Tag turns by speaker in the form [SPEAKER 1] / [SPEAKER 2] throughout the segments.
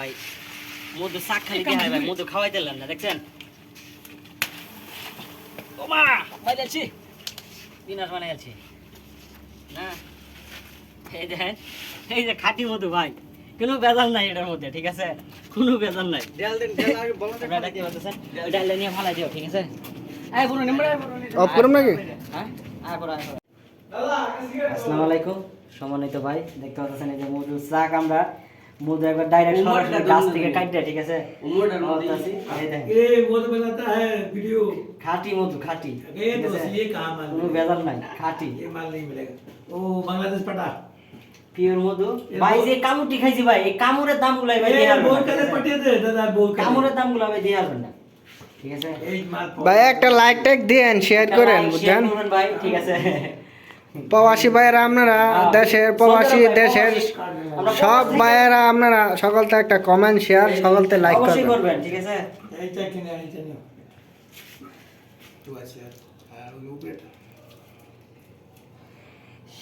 [SPEAKER 1] ভাই মধু শাক খালি দিয়ে হয় ভাই, মধু খাওয়াই দিলেন না, দেখছেন? ওমা বাজাচ্ছি দিনার বানাই আছি না, এই দেখেন, এই যে খাঁটি মধু ভাই, কোনো ভেজাল নাই এটার মধ্যে, ঠিক আছে? কোনো ভেজাল নাই। আপনারা কি বলতেছেন? ডাল নিয়ে ফালাই দিও, ঠিক আছে? এই পুরো নম্বর
[SPEAKER 2] অফ করুন নাকি?
[SPEAKER 1] হ্যাঁ আসসালামু আলাইকুম সম্মানিত ভাই, দেখতে পাচ্ছেন এই যে মধু শাক, আমরা মধু একবার ডাইরেক্ট সরাসরি গাছ থেকে কাটতে, ঠিক আছে? খাঁটি মধু, খাঁটি, কোনো ভেজাল নাই, খাঁটি পিওর মধু ভাই। যে কামুটি খাইছি ভাই, এই কামুরের দাম গুলাই ভাই দিয়ে কামুরের দাম গুলা ভাই দিয়ে আসবেন না, ঠিক আছে
[SPEAKER 2] ভাই? একটা লাইক টাইক দেন, শেয়ার করেন, বুঝছেন
[SPEAKER 1] ভাই, ঠিক আছে?
[SPEAKER 2] প্রবাসী ভাইয়েরা আপনারা, দেশের প্রবাসী, দেশের সব ভাইয়েরা আপনারা সকলতে একটা কমেন্ট শেয়ার, সকলতে লাইক
[SPEAKER 1] অবশ্যই
[SPEAKER 2] করবেন,
[SPEAKER 1] করবেন, ঠিক আছে?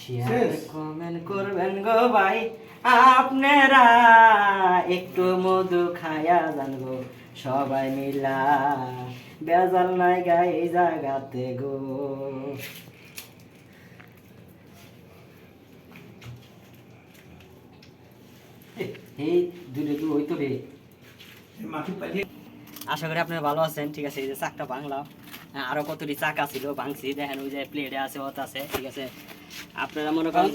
[SPEAKER 1] শেয়ার কমেন্ট করবেন গো ভাই আপনারা, একটু মধু খায়া যান গো সবাই মিলা, বেজাল নাই গাই এই জায়গাতে গো। এই দূরে দূর হইতো রে। আশা করি আপনারা ভালো আছেন, ঠিক আছে? এই যে চাকটা ভাঙলাম, আরো কতটি চাকা ছিল ভাঙছি, দেখেন ওই যে প্লেটে আছে, অত আছে, ঠিক আছে? আপনারা মনে করেন